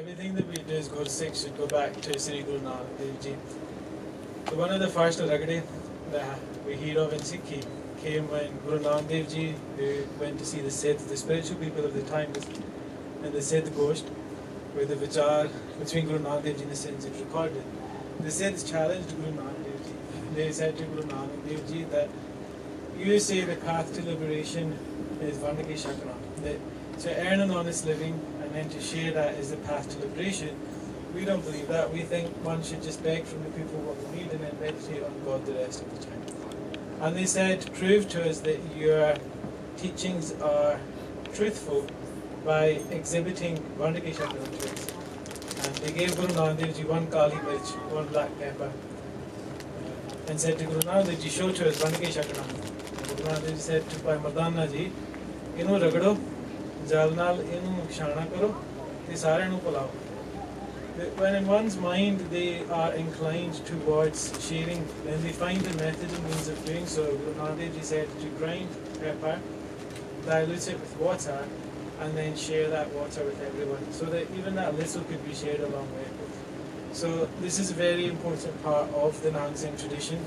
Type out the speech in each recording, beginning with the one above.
everything that we do as Gursikh should go back to Sri Guru Nanak Dev Ji. So one of the first Ragade that we hear of in Sikhi came when Guru Nanak Dev Ji went to see the Siddh, the spiritual people of the time, and the Siddh Gosht, where the vichar between Guru Nanak Dev Ji and the Siddhs is recorded. The Siddhs challenged Guru Nanak Dev Ji. They said to Guru Nanak Dev Ji that you say the path to liberation is Vandaki Shakra, that to earn an honest living and then to share that is the path to liberation. We don't believe that. We think one should just beg from the people what we need and then meditate on God the rest of the time. And they said, prove to us that your teachings are truthful by exhibiting Vandaki Shakra to us. And they gave Guru Nanak Dev Ji one Kali Mirch, one black pepper, and said to Guru Nanak Dev Ji, show to us Vandaki Shakra. Guru Nanak Dev Ji said to Bhai Mardana Ji, inu ragdo, jal nal inu shana karo, te sare nu pulao. When in one's mind they are inclined towards sharing, then they find the method and means of doing so. Guru Nanak Dev Ji said to grind pepper, dilute it with water, and then share that water with everyone, so that even that little could be shared along with. So this is a very important part of the Nang Singh tradition.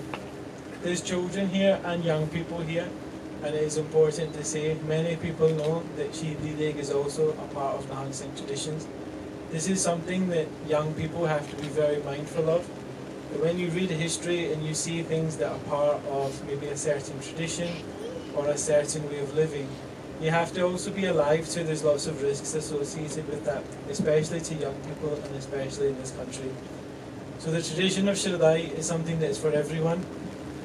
There's children here and young people here, and it is important to say many people know that Shahidi Deg is also a part of Nang Singh traditions. This is something that young people have to be very mindful of. That when you read history and you see things that are part of maybe a certain tradition or a certain way of living, you have to also be alive to there's lots of risks associated with that, especially to young people and especially in this country. So the tradition of Shardai is something that is for everyone.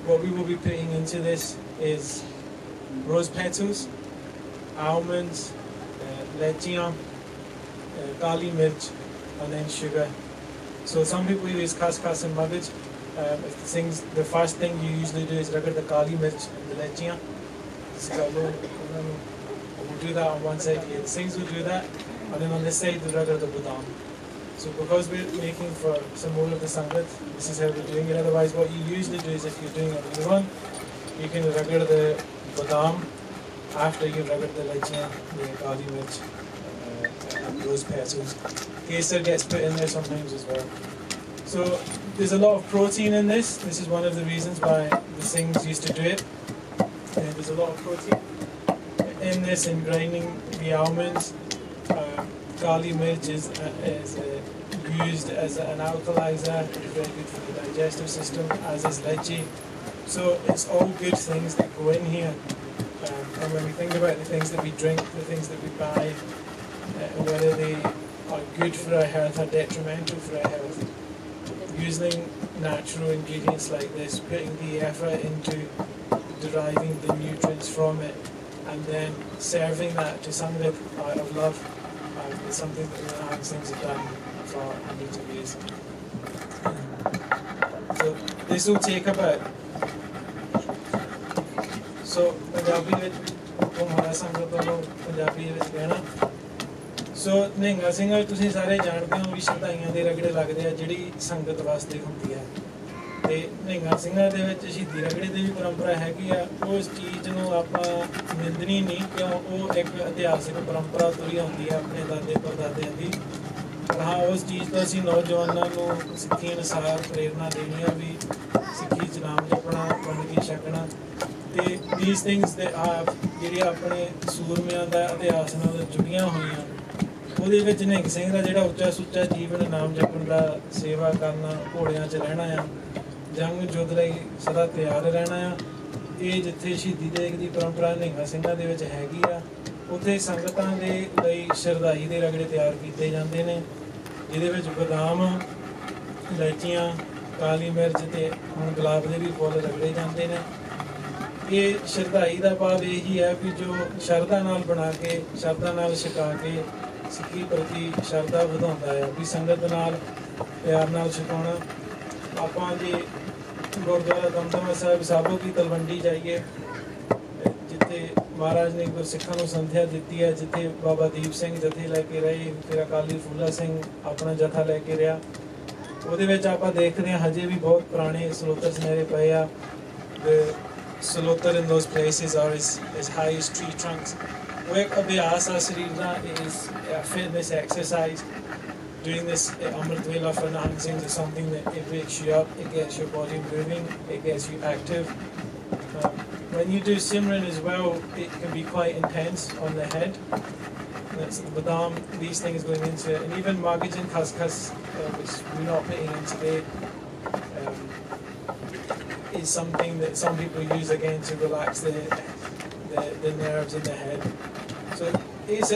What we will be putting into this is rose petals, almonds, lechiyan, kali mirch, and then sugar. So some people use khaskhas and magaj. The first thing you usually do is ragad the kali mirch and the lechiyan. We'll do that on one side here. The Singhs will do that, and then on this side the ragad the badam. So because we're making for some more of the sangat, this is how we're doing it. Otherwise what you usually do is if you're doing a new one, you can ragad the badam after you ragad the lechiyan, the kali mirch, and rose petals. Kesar gets put in there sometimes as well. So there's a lot of protein in this. This is one of the reasons why the Singhs used to do it. And there's a lot of protein in this, in grinding the almonds. Kali mirch is used as an alkalizer, it's very good for the digestive system, as is leche. So it's all good things that go in here. And when we think about the things that we drink, the things that we buy, whether they are good for our health or detrimental for our health, using natural ingredients like this, putting the effort into deriving the nutrients from it, and then serving that to Sangat out of love, is something that the Nang Singhs have done for hundreds of years. So this will take about, so Punjabi ਵਿੱਚ ਹਮਾਰਾ ਸੰਗਤ ਵੱਲੋਂ ਪੰਜਾਬੀ ਵਿੱਚ ਕਹਿਣਾ, ਸੋ ਨਿਹੰਗਾ ਸਿੰਘਾਂ ਤੁਸੀਂ ਸਾਰੇ ਜਾਣਦੇ ਹੋ ਵੀ ਸ਼ਰਧਾਈਆਂ ਦੇ ਰਗੜੇ ਲੱਗਦੇ ਆ ਜਿਹੜੀ ਸੰਗਤ ਵਾਸਤੇ ਹੁੰਦੀ ਹੈ, ਤੇ ਨਿਹੰਗਾ ਸਿੰਘਾਂ ਦੇ ਵਿੱਚ ਸ਼ਹੀਦੀ ਰਗੜੇ ਦੀ ਵੀ ਪਰੰਪਰਾ ਹੈਗੀ ਆ। ਉਸ ਚੀਜ਼ ਨੂੰ ਆਪਾਂ ਨਿੰਦਣੀ ਨਹੀਂ, ਕਿਉਂ ਉਹ ਇੱਕ ਇਤਿਹਾਸਿਕ ਪਰੰਪਰਾ ਤੁਰੀ ਆਉਂਦੀ ਹੈ ਆਪਣੇ ਦਾਦੇ ਪੜਦਾਦਿਆਂ ਦੀ। ਪਰ ਹਾਂ ਉਸ ਚੀਜ਼ ਤੋਂ ਅਸੀਂ ਨੌਜਵਾਨਾਂ ਨੂੰ ਸਿੱਖੀ ਅਨੁਸਾਰ ਪ੍ਰੇਰਨਾ ਦੇਣੀ ਆ ਵੀ ਸਿੱਖੀ 'ਚ ਨਾਮ ਜਪਣਾ, ਵੰਡ ਕੇ ਛਕਣਾ, ਤੇ these things that have ਜਿਹੜੀਆਂ ਆਪਣੇ ਸੂਰਮਿਆਂ ਦਾ ਇਤਿਹਾਸ ਨਾਲ ਜੁੜੀਆਂ ਹੋਈਆਂ, ਉਹਦੇ ਵਿੱਚ ਨਿਹੰਗ ਸਿੰਘ ਦਾ ਜਿਹੜਾ ਉੱਚਾ ਸੁੱਚਾ ਜੀਵਨ, ਨਾਮ ਜਪਣ ਦਾ, ਸੇਵਾ ਕਰਨਾ, ਘੋੜਿਆਂ 'ਚ ਰਹਿਣਾ ਆ, ਜੰਗ ਯੁੱਧ ਲਈ ਸਦਾ ਤਿਆਰ ਰਹਿਣਾ ਆ, ਇਹ ਜਿੱਥੇ ਸ਼ਹੀਦੀ ਦੇਗ ਦੀ ਪਰੰਪਰਾ ਨਿਹੰਗਾ ਸਿੰਘਾਂ ਦੇ ਵਿੱਚ ਹੈਗੀ ਆ, ਉੱਥੇ ਸੰਗਤਾਂ ਦੇ ਲਈ ਸ਼ਰਧਾਈ ਦੇ ਰਗੜੇ ਤਿਆਰ ਕੀਤੇ ਜਾਂਦੇ ਨੇ, ਜਿਹਦੇ ਵਿੱਚ ਬਦਾਮ, ਇਲਾਇਚੀਆਂ, ਕਾਲੀ ਮਿਰਚ ਤੇ ਹੁਣ ਗੁਲਾਬ ਦੇ ਵੀ ਫੁੱਲ ਰਗੜੇ ਜਾਂਦੇ ਨੇ। ਇਹ ਸ਼ਰਧਾਈ ਦਾ ਭਾਵ ਇਹੀ ਹੈ ਵੀ ਜੋ ਸ਼ਰਧਾ ਨਾਲ ਬਣਾ ਕੇ, ਸ਼ਰਧਾ ਨਾਲ ਛਕਾ ਕੇ ਸਿੱਖੀ ਪ੍ਰਤੀ ਸ਼ਰਧਾ ਵਧਾਉਂਦਾ ਹੈ, ਵੀ ਸੰਗਤ ਨਾਲ ਪਿਆਰ ਨਾਲ ਛਕਾਉਣਾ। ਆਪਾਂ ਜੇ ਗੁਰਦੁਆਰਾ ਦਮਦਮਾ ਸਾਹਿਬ ਸਾਬੋ ਕੀ ਤਲਵੰਡੀ ਜਾਈਏ, ਜਿੱਥੇ ਮਹਾਰਾਜ ਨੇ ਗੁਰਸਿੱਖਾਂ ਨੂੰ ਸੰਥਿਆ ਦਿੱਤੀ ਹੈ, ਜਿੱਥੇ ਬਾਬਾ ਦੀਪ ਸਿੰਘ ਜਥੇ ਲੈ ਕੇ ਰਹੇ, ਫਿਰ ਅਕਾਲੀ ਫੂਲਾ ਸਿੰਘ ਆਪਣਾ ਜਥਾ ਲੈ ਕੇ ਰਿਹਾ, ਉਹਦੇ ਵਿੱਚ ਆਪਾਂ ਦੇਖਦੇ ਹਾਂ ਹਜੇ ਵੀ ਬਹੁਤ ਪੁਰਾਣੇ ਸਲੋਤਰ ਸੁਨਹਿਰੇ ਪਏ ਆ। Salotar in those places are as high as tree trunks. ਉਹ ਇੱਕ ਅਭਿਆਸ ਆ ਸਰੀਰ ਦਾ, is a fitness exercise doing this Amrit Vela for Nahang Singhs is something that it wakes you up, it gets your body moving, it gets you active. When you do Simran as well, it can be quite intense on the head. That's the badam, these things going into it, and even maggij and khaskhas, which we're not putting in today, is something that some people use again to relax the nerves in the head. So it's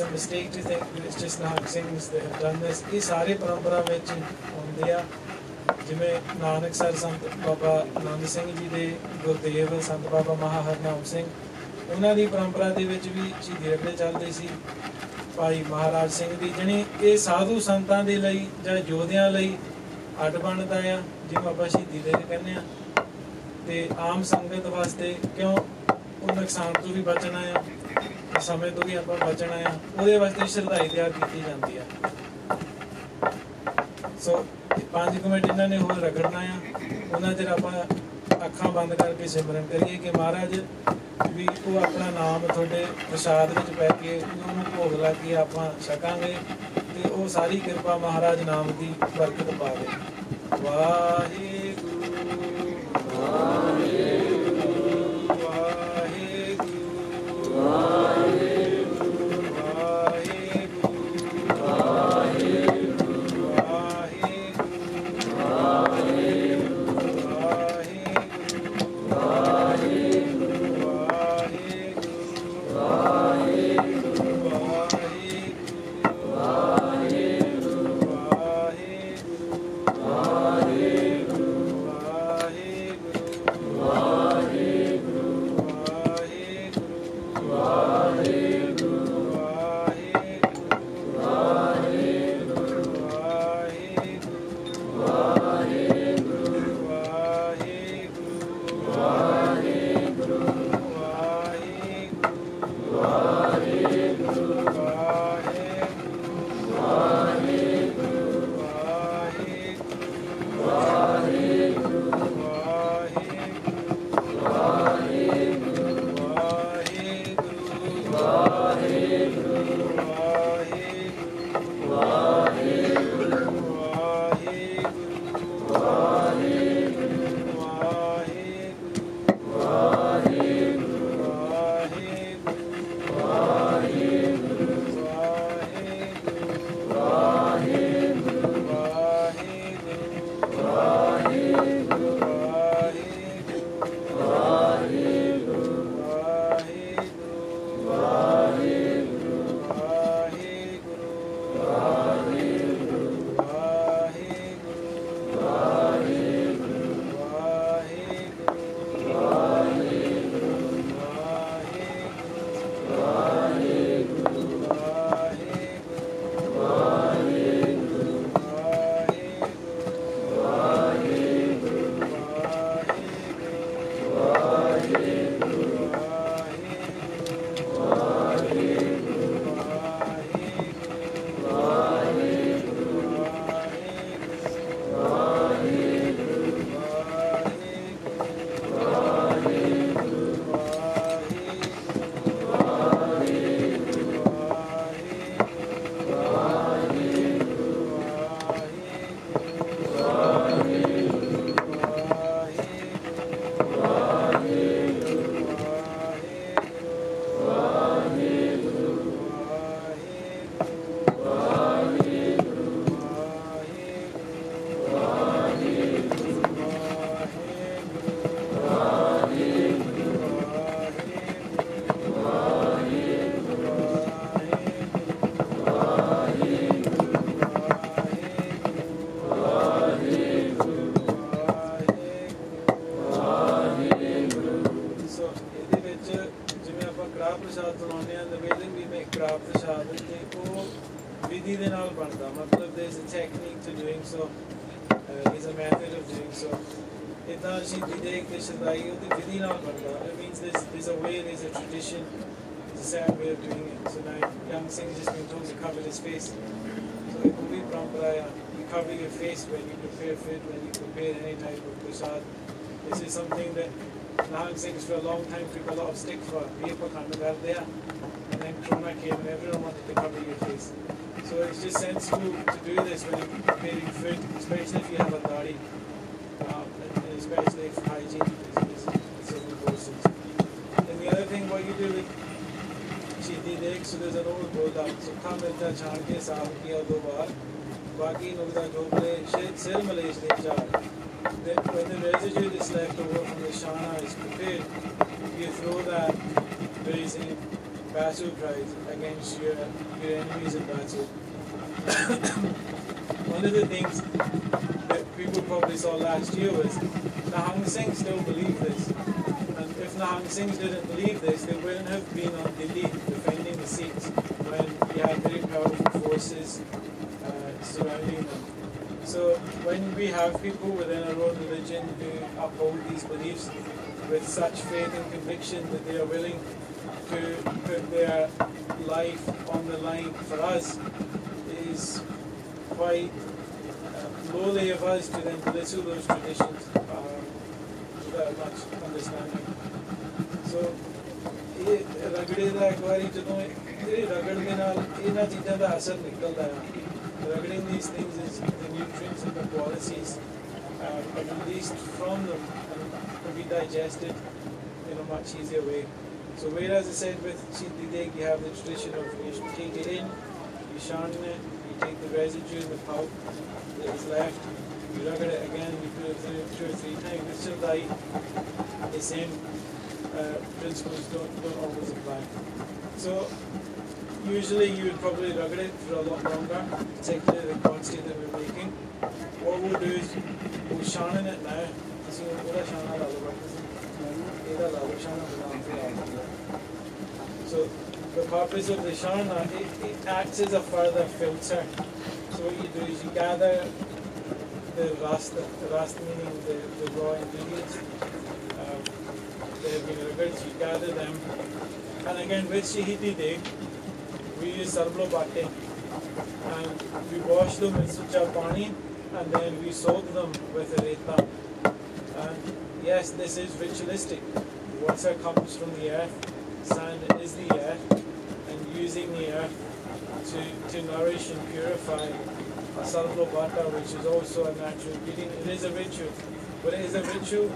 a mistake to think that it's just Nahang Singhs that have done this. It's ਸਾਰੇ ਪਰੰਪਰਾ ਵਿੱਚ ਆਉਂਦੇ ਆ, ਜਿਵੇਂ ਨਾਨਕਸਰ ਸੰਤ ਬਾਬਾ ਆਨੰਦ ਸਿੰਘ ਜੀ ਦੇ ਗੁਰਦੇਵ ਸੰਤ ਬਾਬਾ ਮਹਾ ਹਰਨਾਮ ਸਿੰਘ, ਉਹਨਾਂ ਦੀ ਪਰੰਪਰਾ ਦੇ ਵਿੱਚ ਵੀ ਸ਼ਹੀਦੀ ਰਗੜੇ ਚੱਲਦੇ ਸੀ। ਭਾਈ ਮਹਾਰਾਜ ਸਿੰਘ ਦੀ ਜਣੀ ਇਹ ਸਾਧੂ ਸੰਤਾਂ ਦੇ ਲਈ ਜਾਂ ਯੋਧਿਆਂ ਲਈ ਅੱਡ ਬਣਦਾ ਆ, ਜਿਹਨੂੰ ਆਪਾਂ ਸ਼ਹੀਦੀ ਦੇ ਕਹਿੰਦੇ ਆ, ਤੇ ਆਮ ਸੰਗਤ ਵਾਸਤੇ ਕਿਉਂ ਉਹ ਨੁਕਸਾਨ ਤੋਂ ਵੀ ਬਚਣਾ ਆ, ਸਮੇਂ ਤੋਂ ਵੀ ਆਪਾਂ ਬਚਣਾ ਆ, ਉਹਦੇ ਵਾਸਤੇ ਸ਼ਰਧਾਈ ਤਿਆਰ ਕੀਤੀ ਜਾਂਦੀ ਆ। ਸੋ 5 ਮਿੰਟ ਇਹਨਾਂ ਨੇ ਹੋਰ ਰਗੜਨਾ ਆ, ਉਹਨਾਂ ਚਿਰ ਆਪਾਂ ਅੱਖਾਂ ਬੰਦ ਕਰਕੇ ਸਿਮਰਨ ਕਰੀਏ ਕਿ ਮਹਾਰਾਜ ਵੀ ਉਹ ਆਪਣਾ ਨਾਮ ਤੁਹਾਡੇ ਪ੍ਰਸ਼ਾਦ ਵਿੱਚ ਪੈ ਕੇ ਉਹਨੂੰ ਭੋਗ ਲਾ ਕੇ ਆਪਾਂ ਛਕਾਂਗੇ, ਤੇ ਉਹ ਸਾਰੀ ਕਿਰਪਾ ਮਹਾਰਾਜ ਨਾਮ ਦੀ ਬਰਕਤ ਪਾਵੇ। Waheguru Waheguru Waheguru there's a technique to doing so, there's a method of doing so. It means there's a way, there's a tradition, there's a certain way of doing it. So now young Singh has just been told to cover his face. So it will be pramparaya. You cover your face when you prepare food, when you prepare any type of prasad. This is something that Nahang Singhs for a long time took a lot of stick for. And then Corona came and everyone wanted to cover your face. So it's just sensible to do this when you're preparing food, especially if you have a dari, and especially if hygiene is so important. And the other thing, what you do with Shidi Dek, so there's an old boda, so come with the chanke, saab kiya do baar, baki nugda jokle, sir malays de jar. Then when the residue that's left over from the shana is prepared, you throw that raising battle prize against your enemies in battle. One of the things that people probably saw last year was Nahang Singhs still believe this. And if Nahang Singhs didn't believe this, they wouldn't have been on Delhi defending the Sikhs when you had very powerful forces surrounding them. So when we have people within our own religion who uphold these beliefs with such faith and conviction that they are willing to put their life on the line for us, is quite lowly of us to then belittle those traditions without much understanding. So ਰਗੜੇ ਦਾ ਇੱਕ ਵਾਰੀ ਜਦੋਂ ਇਹ ਰਗੜ ਦੇ ਨਾਲ ਇਹਨਾਂ ਚੀਜ਼ਾਂ ਦਾ ਅਸਰ ਨਿਕਲਦਾ ਹੈ. Rugging these things is the nutrients and the qualities are released from them and can be digested in a much easier way. So whereas I said with Shidi Dek you have the tradition of you take it in, you sharpen it, you take the residue and the pulp that is left, you ruggle it again, you put it through 2 or 3 times. With Shardai, the same principles don't always apply. So usually you would probably ruggle it for a lot longer, particularly the quantity that we're making. What we'll do is we'll sharpen it now. So the purpose of the sharna, it acts as a further filter. So what you do is you gather the rust meaning the raw ingredients that have been ruggled, you gather them. And again with Shahidi Dek, we use sarlo bate and we wash them in sucha pani and then we soak them with a reta. And yes, this is ritualistic. Water comes from the earth, sand is the earth, and using the earth to nourish and purify sarlo bata, which is also a natural ingredient. It is a ritual, but it is a ritual.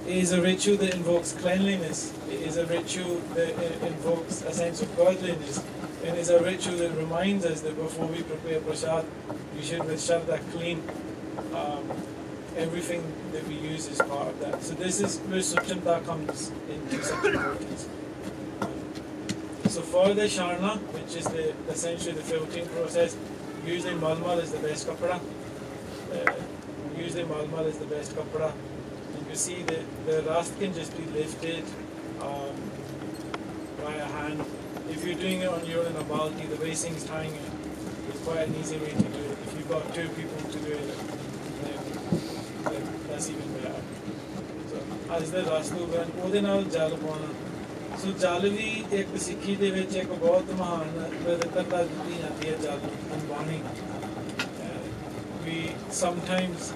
It is a ritual that invokes cleanliness. It is a ritual that invokes a sense of godliness. It is a ritual that reminds us that before we prepare prasad, we should with Shardai clean everything that we use as part of that. So this is where Suchanta comes into such importance. So for the Sharna, which is essentially the filtering process, usually Malmal is the best kapra. Malmal is the best kapra. You see that the rust can just be lifted by a hand. If you're doing it on your own in a balti, the way Singh's tying it is quite an easy way to do it. If you've got 2 people to do it, then that's even better. So as the rust over and ਉਹਦੇ ਨਾਲ ਜਲ ਪਾਉਣਾ. So ਜਲ ਵੀ ਇੱਕ ਸਿੱਖੀ ਦੇ ਵਿੱਚ ਇੱਕ ਬਹੁਤ ਮਹਾਨ ਪਵਿੱਤਰਤਾ ਦਿੱਤੀ ਜਾਂਦੀ ਹੈ ਜਲ and ਬਾਣੀ. We sometimes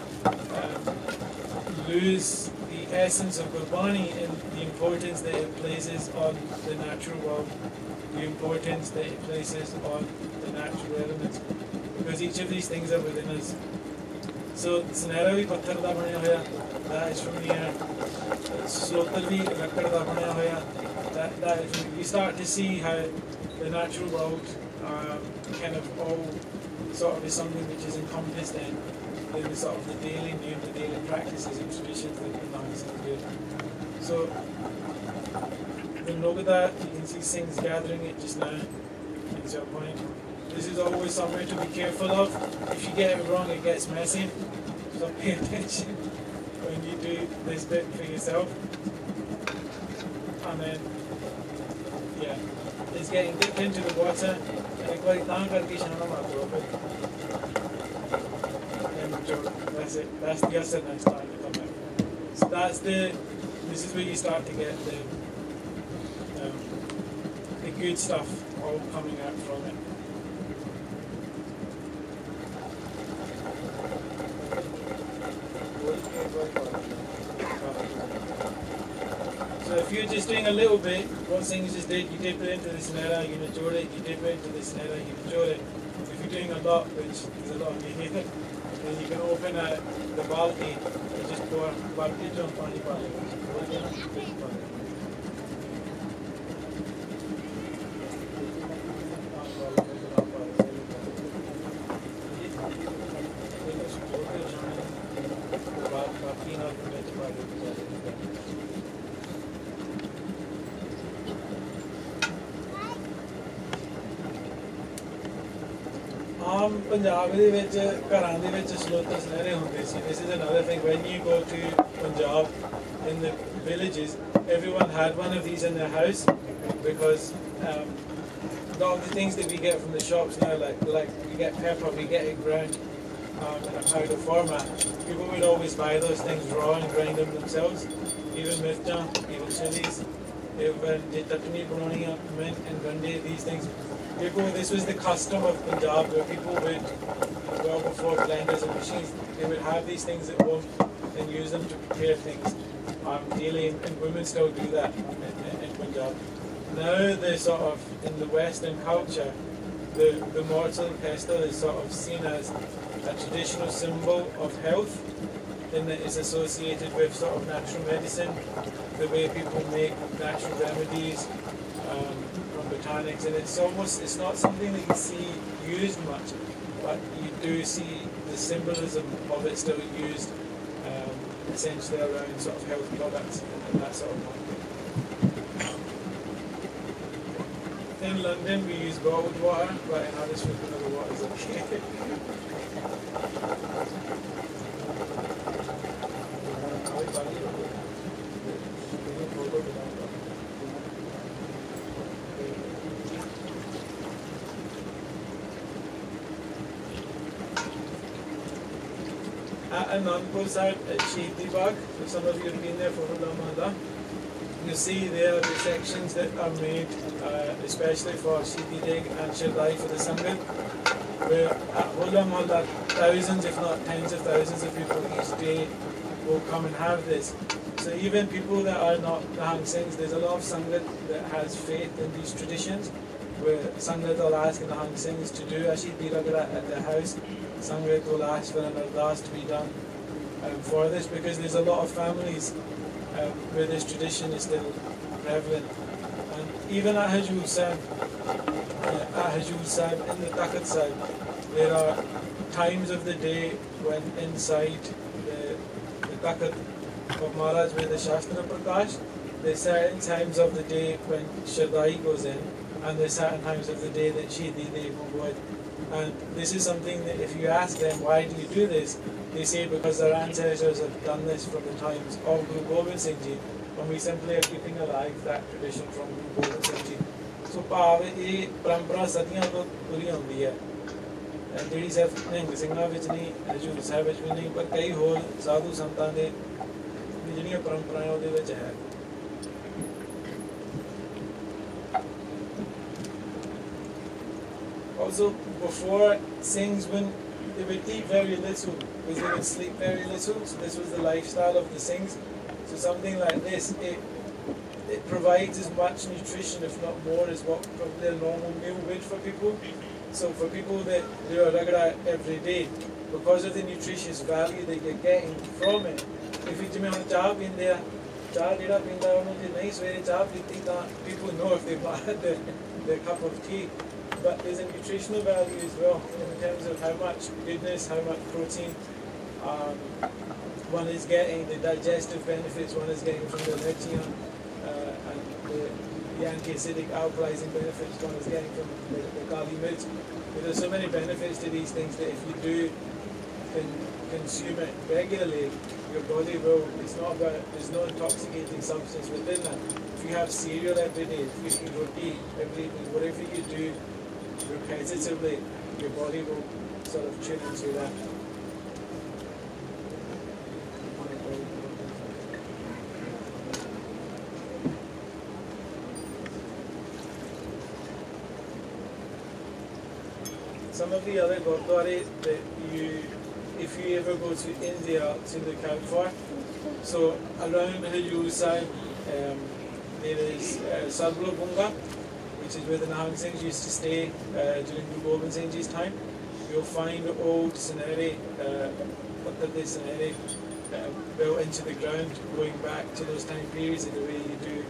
lose the essence of Gurbani in the importance that it places on the natural world, the importance that it places on the natural elements, because each of these things are within us. So Sanera vi patthar da banaya hoya, that is from the air. Slotar vi lakkad da banaya hoya, that is from, you start to see how the natural world kind of all sort of is something which is encompassed in the sort of the daily name, the daily practices and traditions that the Nahas do. So the Nogada, you can see Singh's gathering it just now. It's your point. This is always somewhere to be careful of. If you get it wrong, it gets messy. So pay attention when you do this bit for yourself. And then, yeah, it's getting dipped into the water. That's it. That's the asar next time to come out. So this is where you start to get the good stuff all coming out from it. So if if you're just doing a little bit, one thing you just did, you dip it into this Mela, you Jorh it, you dip it into this Mela, you Jorh it. If you're doing a lot, which is a lot, you hear it, then you can open the balcony and just pour balcony on pani pale. Punjab ਦੇ ਵਿੱਚ ਘਰਾਂ ਦੇ ਵਿੱਚ ਸਲੋਤਰ ਸੁਨਹਿਰੇ ਹੁੰਦੇ ਸੀ. This is another thing. When you go to Punjab, in the villages, everyone had one of these in their house because a lot of the things that we get from the shops now, like we get pepper, we get it ground in a powder format. People would always buy those things raw and grind them themselves. Even mircha, even chilies, even chutney, banoniya, mint and gandhi, these things. This was the custom of Punjab, where people would, well before blenders and machines, they would have these things at home and use them to prepare things daily, and women still do that in Punjab. Now, the sort of, in the Western culture, the mortar and pestle is sort of seen as a traditional symbol of health, in that it's associated with sort of natural medicine, the way people make natural remedies, from botanics, and it's not something that you see used much, but you do see the symbolism of it still used essentially around sort of health products and that sort of market. In London we use bottled water, but in Huddersfield the water is okay. At Anandpur side at Shardai Bagh, if some of you have been there for Hola Mahalla, you see there the sections that are made especially for Shardai and Shardai for the Sangat, where at Hola Mahalla thousands if not tens of thousands of people each day will come and have this. So even people that are not Nahang Singhs, there's a lot of Sangat that has faith in these traditions, where Sangat will ask Nahang Singhs to do a Shardai Ragara at their house. Sangat will ask for an ardas to be done for this, because there's a lot of families where this tradition is still prevalent. And even at Hajur Sahib, in the Takht Sahib, there are times of the day when inside the Takht of Maharaj, where the Shastra Prakash, there's certain times of the day when Shardai goes in, and there's certain times of the day that Shardai will go in. And this is something that if you ask them, why do you do this? They say because their ancestors have done this from the times of Guru Gobind Singh Ji, and we simply are keeping alive that tradition from Guru Gobind Singh Ji. So ਭਾਵ ਇਹ ਪਰੰਪਰਾ ਸਦੀਆਂ ਤੋਂ ਤੁਰੀ ਆਉਂਦੀ ਹੈ, ਜਿਹੜੀ ਸਿਰਫ ਨਿਹੰਗ ਸਿੰਘਾਂ ਵਿੱਚ ਨਹੀਂ, ਹਜ਼ੂਰ ਸਾਹਿਬ ਵਿੱਚ ਵੀ ਨਹੀਂ, ਪਰ ਕਈ ਹੋਰ ਸਾਧੂ ਸੰਤਾਂ ਦੇ ਜਿਹੜੀਆਂ ਪਰੰਪਰਾਵਾਂ ਉਹਦੇ ਵਿੱਚ ਹੈ. Also, before Singhs, when they would eat very little, because they would sleep very little, so this was the lifestyle of the Singhs. So something like this, it provides as much nutrition, if not more, as what probably a normal meal would for people. So for people that do a ragara every day, because of the nutritious value that you're getting from it, if you do ਚਾਹ ਪੀਂਦੇ ਆ, ਚਾਹ ਜਿਹੜਾ ਪੀਂਦਾ ਉਹਨੂੰ ਜੇ ਨਹੀਂ ਸਵੇਰੇ ਚਾਹ ਪੀਤੀ ਤਾਂ people know if they've had their cup of tea. But there's a nutritional value as well in terms of how much goodness, how much protein one is getting, the digestive benefits one is getting from the lectine, and the anti-acidic alkalizing benefits one is getting from the kali mirch. There are so many benefits to these things that if you do consume it regularly, your body will, it's not about, there's no intoxicating substance within that. If you have cereal every day, if you eat roti every evening, whatever you do repetitively, your body will sort of tune into that. Some of the other gurdwara that if you ever go to India to look out for, so around Hajur Sahib, there is Sarglo Bunga, which is where the Nahang Singhs used to stay during Guru Gobind Singh Ji's time. You'll find old scenery, built into the ground, going back to those time periods in the way you do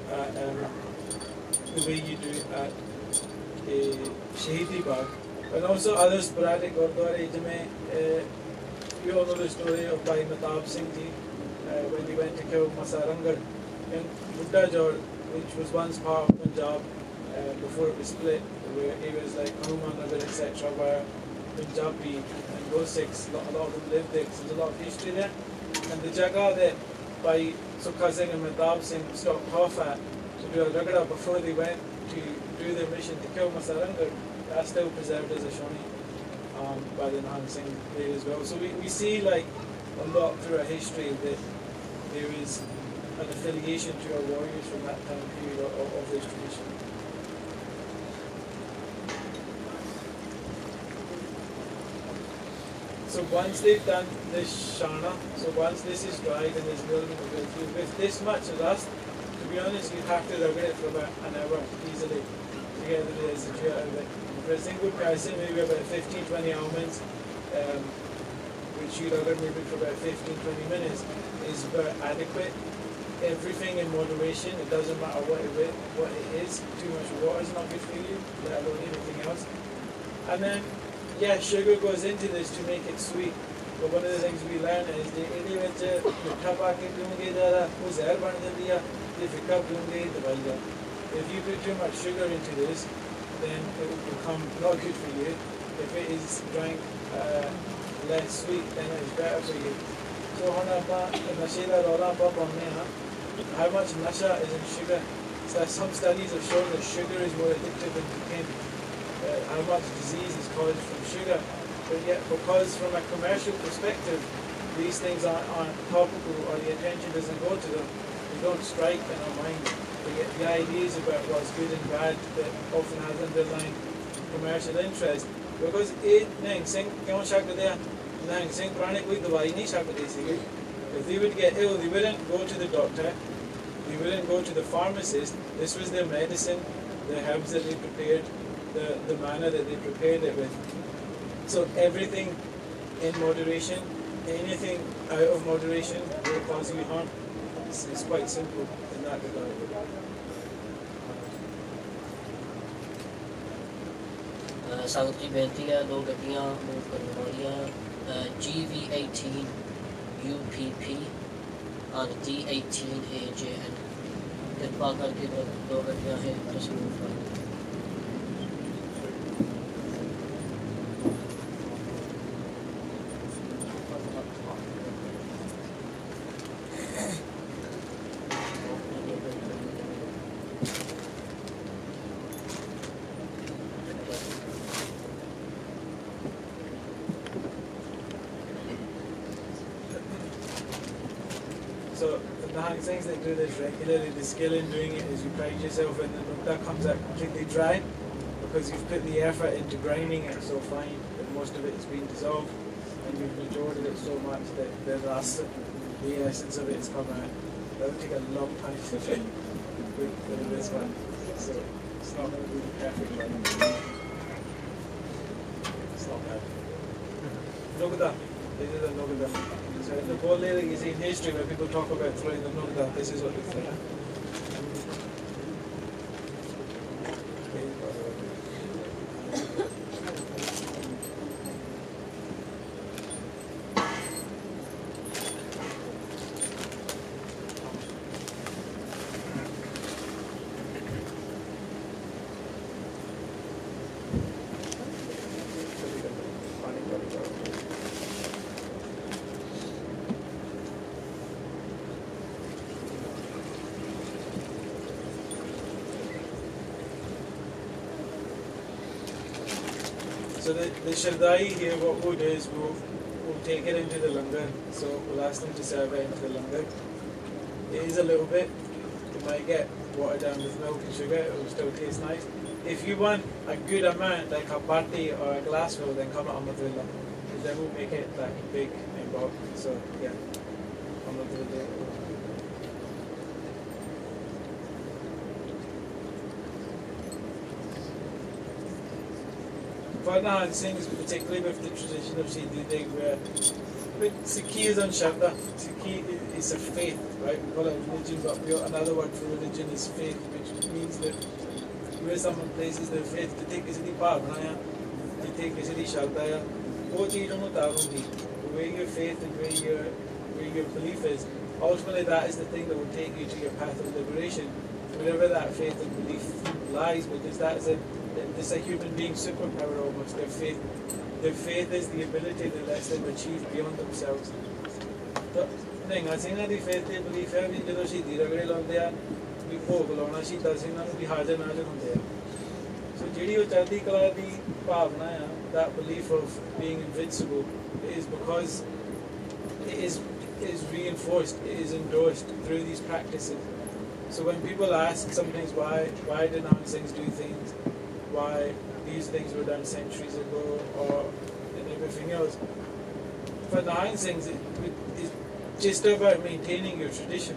at Shahidi Bagh. And also other sporadic Gurdwara, you all know the story of Bhai Mehtab Singh Ji when he went to kill Masarangar in Buddha Jorh, which was once part of Punjab before it was split, where it was like Hanuman Nagar, etc., where Punjabi and those Sikhs, a lot of them lived there, so there's a lot of history there. And the Jaga that Bhai Sukha Singh and Mehtab Singh stopped off at to do a ragada before they went to do their mission to kill Masarangar, that's still preserved as a Shawnee by the Nahang Singh there as well. So we see like a lot through our history that there is an affiliation to our warriors from that time period of this tradition. So once they've done this shana, so once this is dried and there's milk with this much rust, to be honest, you have to rub it for about an hour easily to get the residue out of it. For a single person, maybe about 15-20 almonds, which you rub maybe for about 15-20 minutes, is about adequate. Everything in moderation, it doesn't matter what it is. Too much water is not good for you, let alone anything else. And then, yeah, sugar goes into this to make it sweet. But one of the things we learn is if you put too much sugar into this, then it will become not good for you. If it is drank less sweet, then it is better for you. So how much nasha is in sugar? So some studies have shown that sugar is more addictive than cocaine. How much disease is caused from sugar. But yet, because from a commercial perspective, these things aren't topical or the attention doesn't go to them, they don't strike in our mind. But yet the ideas about what's good and bad that often has underlying commercial interest. Because Nang Singh, if they would get ill, they wouldn't go to the doctor, they wouldn't go to the pharmacist. This was their medicine, the herbs that they prepared, the manner that they prepared it with. So everything in moderation, anything out of moderation will cause you harm. It's quite simple in that regard. संगत की बेनती है दो गड्डियाँ move करने वालियाँ GV18 UPP और D18 AJN कृपा करके दो गड्डियाँ हैं just move कर So the Nahang Singhs that do this regularly, the skill in doing it is you pride yourself and the nukta comes out completely dry because you've put the effort into grinding it so fine that most of it has been dissolved and you've matured it so much that the rust, the essence of it's come out. That will take a long time to fit with this one. So it's not going to be the perfect one. It's not bad. Nukta. This is a nukta. So in the whole layer you see in history where people talk about throwing the nukta, this is what they throw. So the Shardai here, what we'll do is we'll take it into the langar. So we'll ask them to serve it into the langar. It is a little bit. You might get watered down with milk and sugar. It will still taste nice. If you want a good amount, like a bati or a glassful, then come to Amadullah. Because then we'll make it like big and bulk. So yeah, Amadullah. for enhancing, particularly with the tradition of Shardai, where Sikhi is on Shardai. Sikhi is a faith, right? We call it religion, but another word for religion is faith, which means that where someone places their faith, to take ਕਿਸੇ ਦੀ ਭਾਵਨਾ ਆ, ਜਿੱਥੇ ਕਿਸੇ ਦੀ ਸ਼ਰਧਾ ਆ, ਉਹ ਚੀਜ਼ ਉਹਨੂੰ ਤਾਰੂਗੀ. Where your faith and where your belief is, ultimately that is the thing that will take you to your path of liberation, wherever that faith and belief lies, because it's a human being superpower almost. Their faith is the ability that lets them achieve beyond themselves. But ਨਹੀਂ ਸਿੰਘਾਂ ਦੀ faith ਤੇ belief ਹੈ ਵੀ ਜਦੋਂ ਸ਼ਹੀਦੀ ਰਗੜੇ ਲਾਉਂਦੇ ਆ ਵੀ ਭੋਗ ਲਾਉਣਾ ਸ਼ਹੀਦਾਂ ਸਿੰਘਾਂ ਨੂੰ ਵੀ ਹਾਜ਼ਰ ਨਾਜ਼ਰ ਹੁੰਦੇ ਆ. ਸੋ ਜਿਹੜੀ ਉਹ ਚੜ੍ਹਦੀ ਕਲਾ ਦੀ ਭਾਵਨਾ ਆ, that belief of being invincible is because it is reinforced, it is endorsed through these practices. So when people ask sometimes why did Nahang Singhs do things, why these things were done centuries ago or and everything else, for Nahang Singhs it's just about maintaining your tradition.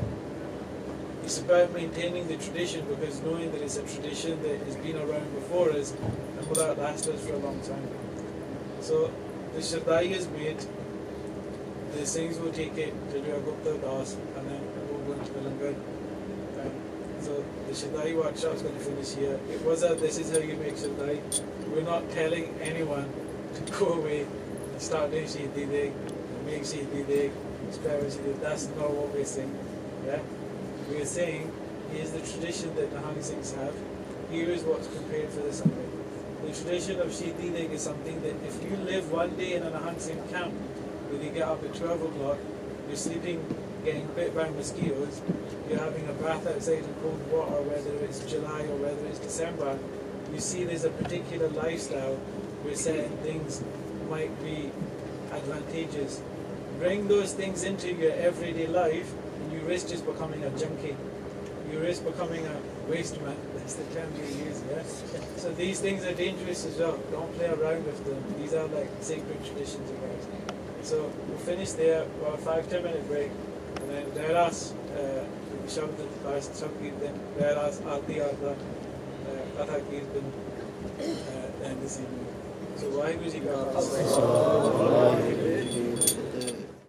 It's about maintaining the tradition, because knowing that it's a tradition that has been around before us and will outlast us for a long time. So the Shardai is made, the Singhs will take it to do a Gupta Das, and then we'll go into the Langar. So the Shardai workshop is going to finish here. It was this is how you make Shardai. We're not telling anyone to go away and start doing Shardai, make Shardai, spread Shardai. That's not what we're saying. Yeah? We are saying, here's the tradition that the Nahang Singhs have, here is what's prepared for the Sunday. The tradition of Shardai is something that if you live one day in a Nahang Singh camp, where you get up at 12 o'clock, you're sleeping, getting bit by mosquitoes, you're having a bath outside in cold water, whether it's July or whether it's December, you see there's a particular lifestyle where certain things might be advantageous. Bring those things into your everyday life, you risk just becoming a junkie. You risk becoming a waste man. That's the term we use, yeah? So these things are dangerous as well. Don't play around with them. These are like sacred traditions of ours. So we'll finish there for a 5-10 minute break. And then thereas, Shabd Kirtan, thereas Aarti Arda, Katha Kirtan, and this evening. So Vaheguru Ji Ka Khalsa.